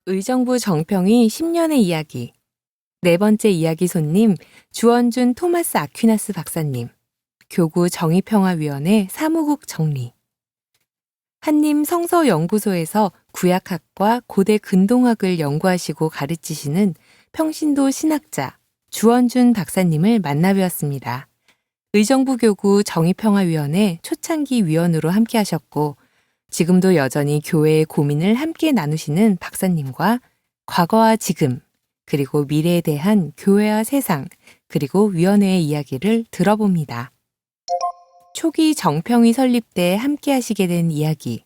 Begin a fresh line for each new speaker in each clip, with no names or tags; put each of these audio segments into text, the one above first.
의정부 정평이 10년의 이야기. 네 번째 이야기 손님 주원준 토마스 아퀴나스 박사님. 교구 정의평화위원회 사무국 정리. 한림 성서연구소에서 구약학과 고대 근동학을 연구하시고 가르치시는 평신도 신학자 주원준 박사님을 만나뵈었습니다. 의정부 교구 정의평화위원회 초창기 위원으로 함께하셨고 지금도 여전히 교회의 고민을 함께 나누시는 박사님과 과거와 지금, 그리고 미래에 대한 교회와 세상, 그리고 위원회의 이야기를 들어봅니다. 초기 정평이 설립 때 함께 하시게 된 이야기,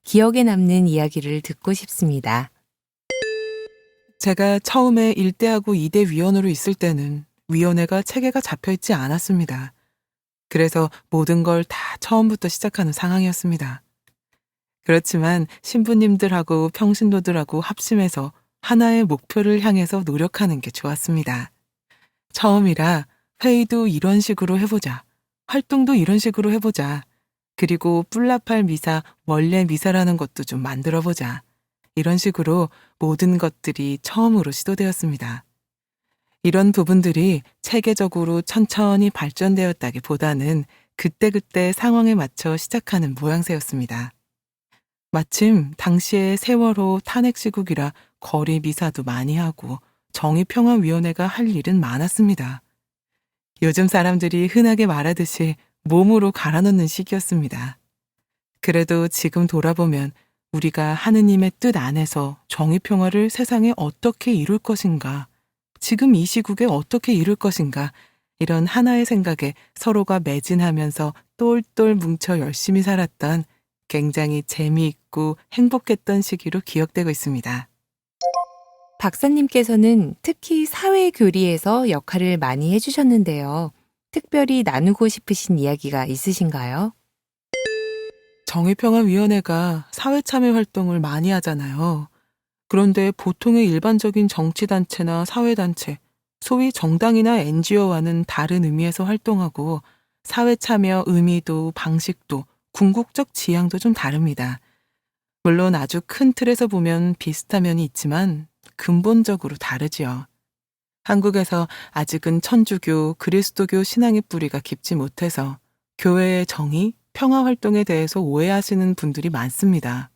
기억에 남는 이야기를 듣고 싶습니다.
제가 처음에 1대하고 2대 위원으로 있을 때는 위원회가 체계가 잡혀있지 않았습니다. 그래서 모든 걸 다 처음부터 시작하는 상황이었습니다. 그렇지만 신부님들하고 평신도들하고 합심해서 하나의 목표를 향해서 노력하는 게 좋았습니다. 처음이라 회의도 이런 식으로 해보자. 활동도 이런 식으로 해보자. 그리고 뿔라팔 미사, 원래 미사라는 것도 좀 만들어보자. 이런 식으로 모든 것들이 처음으로 시도되었습니다. 이런 부분들이 체계적으로 천천히 발전되었다기보다는 그때그때 상황에 맞춰 시작하는 모양새였습니다. 마침 당시에 세월호 탄핵 시국이라 거리 미사도 많이 하고 정의평화위원회가 할 일은 많았습니다. 요즘 사람들이 흔하게 말하듯이 몸으로 갈아넣는 시기였습니다. 그래도 지금 돌아보면 우리가 하느님의 뜻 안에서 정의평화를 세상에 어떻게 이룰 것인가, 지금 이 시국에 어떻게 이룰 것인가, 이런 하나의 생각에 서로가 매진하면서 똘똘 뭉쳐 열심히 살았던 굉장히 재미있고 행복했던 시기로 기억되고 있습니다.
박사님께서는 특히 사회교리에서 역할을 많이 해주셨는데요. 특별히 나누고 싶으신 이야기가 있으신가요?
정의평화위원회가 사회참여 활동을 많이 하잖아요. 그런데 보통의 일반적인 정치단체나 사회단체, 소위 정당이나 NGO와는 다른 의미에서 활동하고 사회참여 의미도 방식도 궁극적 지향도 좀 다릅니다. 물론 아주 큰 틀에서 보면 비슷한 면이 있지만 근본적으로 다르지요. 한국에서 아직은 천주교, 그리스도교 신앙의 뿌리가 깊지 못해서 교회의 정의, 평화 활동에 대해서 오해하시는 분들이 많습니다.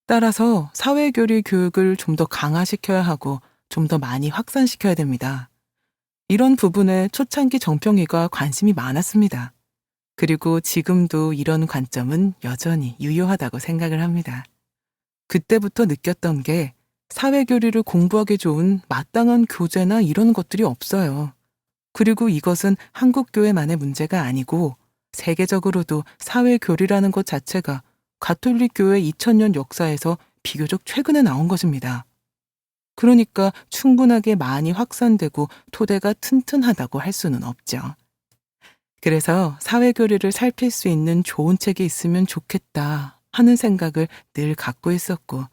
따라서 사회교리 교육을 좀 더 강화시켜야 하고 좀 더 많이 확산시켜야 됩니다. 이런 부분에 초창기 정평이가 관심이 많았습니다. 그리고 지금도 이런 관점은 여전히 유효하다고 생각을 합니다. 그때부터 느꼈던 게 사회교리를 공부하기 좋은 마땅한 교재나 이런 것들이 없어요. 그리고 이것은 한국교회만의 문제가 아니고 세계적으로도 사회교리라는 것 자체가 가톨릭 교회 2000년 역사에서 비교적 최근에 나온 것입니다. 그러니까 충분하게 많이 확산되고 토대가 튼튼하다고 할 수는 없죠. 그래서 사회교리를 살필 수 있는 좋은 책이 있으면 좋겠다 하는 생각을 늘 갖고 있었고,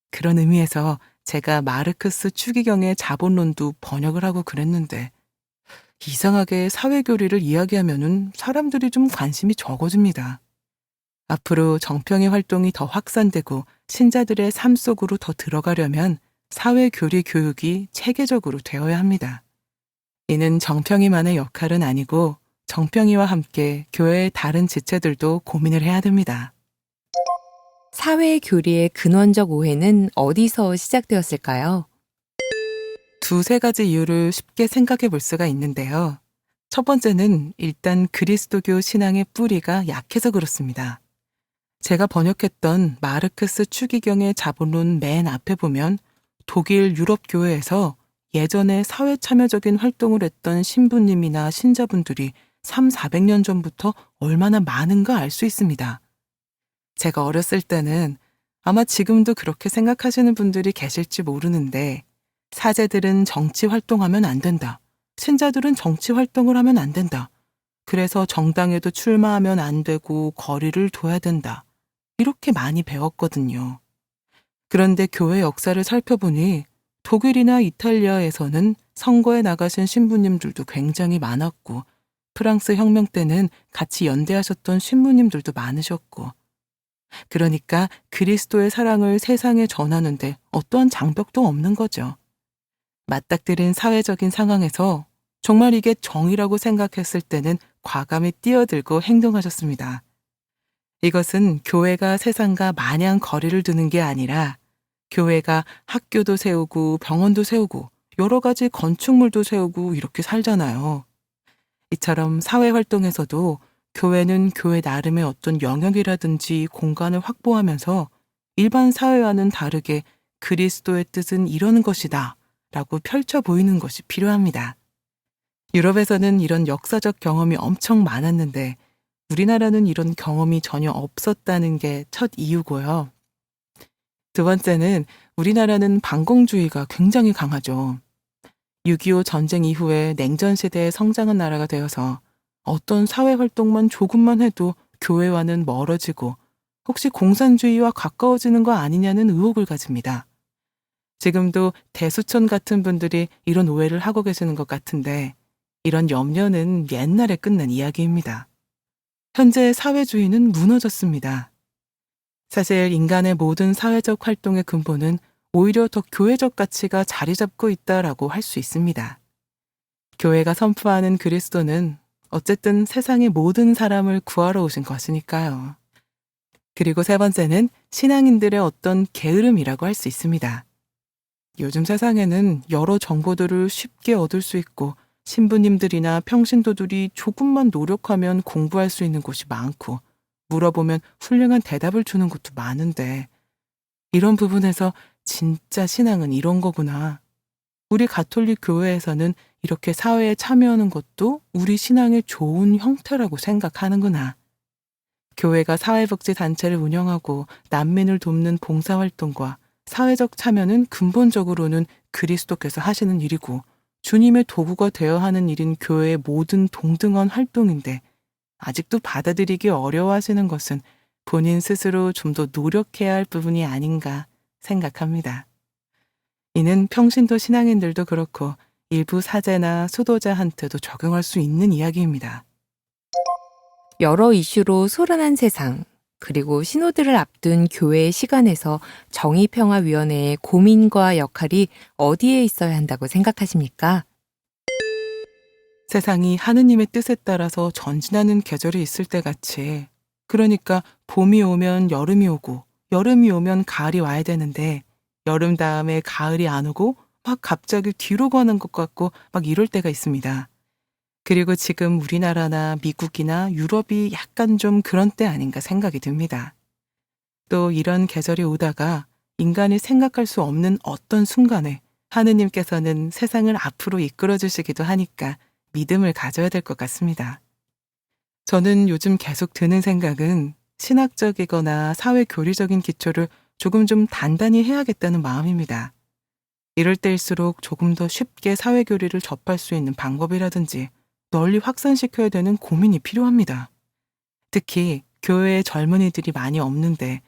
그런 의미에서 제가 마르크스 추기경의 자본론도 번역을 하고 그랬는데 이상하게 사회교리를 이야기하면은 사람들이 좀 관심이 적어집니다. 앞으로 정평의 활동이 더 확산되고 신자들의 삶 속으로 더 들어가려면 사회교리 교육이 체계적으로 되어야 합니다. 이는 정평이만의 역할은 아니고 정평이와 함께 교회의 다른 지체들도 고민을 해야 됩니다.
사회교리의 근원적 오해는 어디서 시작되었을까요?
두세 가지 이유를 쉽게 생각해 볼 수가 있는데요. 첫 번째는 일단 그리스도교 신앙의 뿌리가 약해서 그렇습니다. 제가 번역했던 마르크스 추기경의 자본론 맨 앞에 보면 독일 유럽 교회에서 예전에 사회참여적인 활동을 했던 신부님이나 신자분들이 300~400년 전부터 얼마나 많은가 알 수 있습니다. 제가 어렸을 때는 아마 지금도 그렇게 생각하시는 분들이 계실지 모르는데 사제들은 정치 활동하면 안 된다. 신자들은 정치 활동을 하면 안 된다. 그래서 정당에도 출마하면 안 되고 거리를 둬야 된다. 이렇게 많이 배웠거든요. 그런데 교회 역사를 살펴보니 독일이나 이탈리아에서는 선거에 나가신 신부님들도 굉장히 많았고 프랑스 혁명 때는 같이 연대하셨던 신부님들도 많으셨고 그러니까 그리스도의 사랑을 세상에 전하는데 어떠한 장벽도 없는 거죠. 맞닥뜨린 사회적인 상황에서 정말 이게 정의라고 생각했을 때는 과감히 뛰어들고 행동하셨습니다. 이것은 교회가 세상과 마냥 거리를 두는 게 아니라 교회가 학교도 세우고 병원도 세우고 여러 가지 건축물도 세우고 이렇게 살잖아요. 이처럼 사회 활동에서도 교회는 교회 나름의 어떤 영역이라든지 공간을 확보하면서 일반 사회와는 다르게 그리스도의 뜻은 이런 것이다 라고 펼쳐 보이는 것이 필요합니다. 유럽에서는 이런 역사적 경험이 엄청 많았는데 우리나라는 이런 경험이 전혀 없었다는 게 첫 이유고요. 두 번째는 우리나라는 반공주의가 굉장히 강하죠. 6.25 전쟁 이후에 냉전 시대에 성장한 나라가 되어서 어떤 사회 활동만 조금만 해도 교회와는 멀어지고 혹시 공산주의와 가까워지는 거 아니냐는 의혹을 가집니다. 지금도 대수천 같은 분들이 이런 오해를 하고 계시는 것 같은데 이런 염려는 옛날에 끝난 이야기입니다. 현재 사회주의는 무너졌습니다. 사실 인간의 모든 사회적 활동의 근본은 오히려 더 교회적 가치가 자리 잡고 있다라고 할 수 있습니다. 교회가 선포하는 그리스도는 어쨌든 세상의 모든 사람을 구하러 오신 것이니까요. 그리고 세 번째는 신앙인들의 어떤 게으름이라고 할 수 있습니다. 요즘 세상에는 여러 정보들을 쉽게 얻을 수 있고 신부님들이나 평신도들이 조금만 노력하면 공부할 수 있는 곳이 많고 물어보면 훌륭한 대답을 주는 곳도 많은데 이런 부분에서 진짜 신앙은 이런 거구나. 우리 가톨릭 교회에서는 이렇게 사회에 참여하는 것도 우리 신앙의 좋은 형태라고 생각하는구나. 교회가 사회복지단체를 운영하고 난민을 돕는 봉사활동과 사회적 참여는 근본적으로는 그리스도께서 하시는 일이고 주님의 도구가 되어 하는 일인 교회의 모든 동등한 활동인데 아직도 받아들이기 어려워하시는 것은 본인 스스로 좀 더 노력해야 할 부분이 아닌가 생각합니다. 이는 평신도 신앙인들도 그렇고 일부 사제나 수도자한테도 적용할 수 있는 이야기입니다.
여러 이슈로 소란한 세상, 그리고 신호들을 앞둔 교회의 시간에서 정의평화위원회의 고민과 역할이 어디에 있어야 한다고 생각하십니까?
세상이 하느님의 뜻에 따라서 전진하는 계절이 있을 때 같이 그러니까 봄이 오면 여름이 오고 여름이 오면 가을이 와야 되는데 여름 다음에 가을이 안 오고 막 갑자기 뒤로 가는 것 같고 막 이럴 때가 있습니다. 그리고 지금 우리나라나 미국이나 유럽이 약간 좀 그런 때 아닌가 생각이 듭니다. 또 이런 계절이 오다가 인간이 생각할 수 없는 어떤 순간에 하느님께서는 세상을 앞으로 이끌어 주시기도 하니까 믿음을 가져야 될 것 같습니다. 저는 요즘 계속 드는 생각은 신학적이거나 사회교리적인 기초를 조금 좀 단단히 해야겠다는 마음입니다. 이럴 때일수록 조금 더 쉽게 사회교리를 접할 수 있는 방법이라든지 널리 확산시켜야 되는 고민이 필요합니다. 특히 교회에 젊은이들이 많이 없는데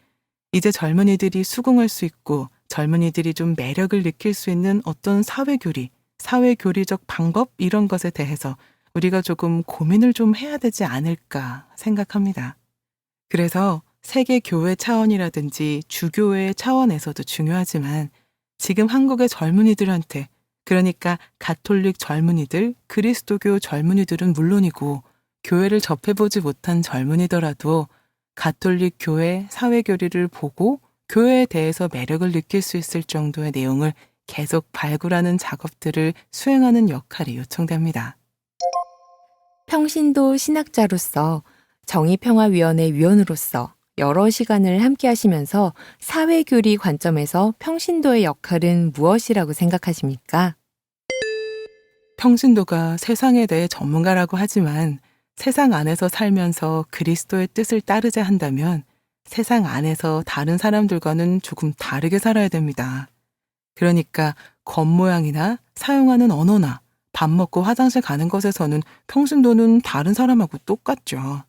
이제 젊은이들이 수긍할 수 있고 젊은이들이 좀 매력을 느낄 수 있는 어떤 사회교리, 사회교리적 방법 이런 것에 대해서 우리가 조금 고민을 좀 해야 되지 않을까 생각합니다. 그래서 세계 교회 차원이라든지 주교회 차원에서도 중요하지만 지금 한국의 젊은이들한테 그러니까 가톨릭 젊은이들, 그리스도교 젊은이들은 물론이고 교회를 접해보지 못한 젊은이더라도 가톨릭 교회 사회교리를 보고 교회에 대해서 매력을 느낄 수 있을 정도의 내용을 계속 발굴하는 작업들을 수행하는 역할이 요청됩니다.
평신도 신학자로서 정의평화위원회 위원으로서 여러 시간을 함께 하시면서 사회교리 관점에서 평신도의 역할은 무엇이라고 생각하십니까?
평신도가 세상에 대해 전문가라고 하지만 세상 안에서 살면서 그리스도의 뜻을 따르자 한다면 세상 안에서 다른 사람들과는 조금 다르게 살아야 됩니다. 그러니까 겉모양이나 사용하는 언어나 밥 먹고 화장실 가는 것에서는 평신도는 다른 사람하고 똑같죠.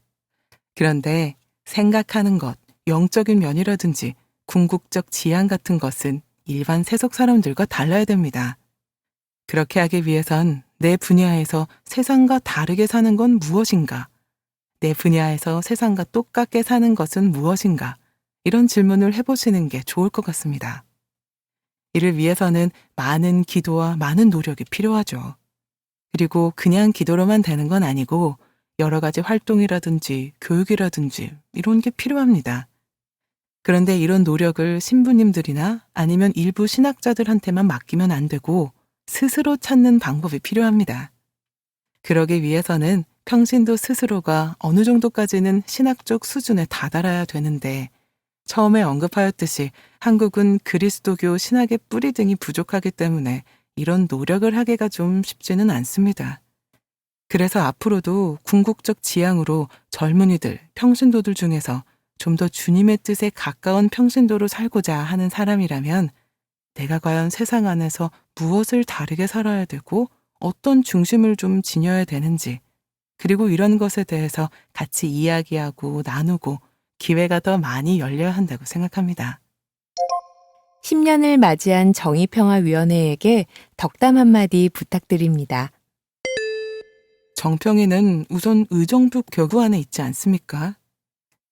그런데 생각하는 것, 영적인 면이라든지 궁극적 지향 같은 것은 일반 세속 사람들과 달라야 됩니다. 그렇게 하기 위해선 내 분야에서 세상과 다르게 사는 건 무엇인가? 내 분야에서 세상과 똑같게 사는 것은 무엇인가? 이런 질문을 해보시는 게 좋을 것 같습니다. 이를 위해서는 많은 기도와 많은 노력이 필요하죠. 그리고 그냥 기도로만 되는 건 아니고 여러 가지 활동이라든지 교육이라든지 이런 게 필요합니다. 그런데 이런 노력을 신부님들이나 아니면 일부 신학자들한테만 맡기면 안 되고 스스로 찾는 방법이 필요합니다. 그러기 위해서는 평신도 스스로가 어느 정도까지는 신학적 수준에 다다라야 되는데 처음에 언급하였듯이 한국은 그리스도교 신학의 뿌리 등이 부족하기 때문에 이런 노력을 하기가 좀 쉽지는 않습니다. 그래서 앞으로도 궁극적 지향으로 젊은이들, 평신도들 중에서 좀 더 주님의 뜻에 가까운 평신도로 살고자 하는 사람이라면 내가 과연 세상 안에서 무엇을 다르게 살아야 되고 어떤 중심을 좀 지녀야 되는지, 그리고 이런 것에 대해서 같이 이야기하고 나누고 기회가 더 많이 열려야 한다고 생각합니다.
10년을 맞이한 정의평화위원회에게 덕담 한마디 부탁드립니다.
정평이는 우선 의정부 교구 안에 있지 않습니까?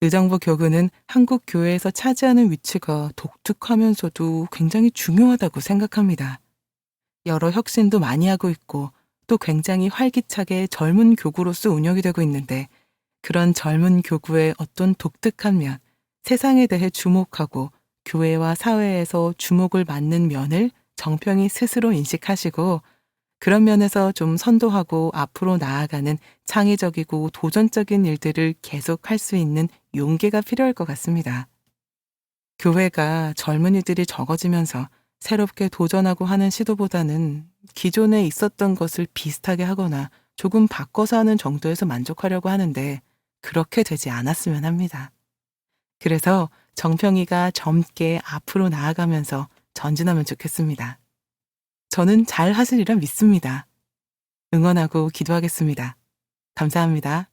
의정부 교구는 한국 교회에서 차지하는 위치가 독특하면서도 굉장히 중요하다고 생각합니다. 여러 혁신도 많이 하고 있고 또 굉장히 활기차게 젊은 교구로서 운영이 되고 있는데 그런 젊은 교구의 어떤 독특한 면, 세상에 대해 주목하고 교회와 사회에서 주목을 받는 면을 정평이 스스로 인식하시고 그런 면에서 좀 선도하고 앞으로 나아가는 창의적이고 도전적인 일들을 계속 할 수 있는 용기가 필요할 것 같습니다. 교회가 젊은이들이 적어지면서 새롭게 도전하고 하는 시도보다는 기존에 있었던 것을 비슷하게 하거나 조금 바꿔서 하는 정도에서 만족하려고 하는데 그렇게 되지 않았으면 합니다. 그래서 정평이가 젊게 앞으로 나아가면서 전진하면 좋겠습니다. 저는 잘 하시리라 믿습니다. 응원하고 기도하겠습니다. 감사합니다.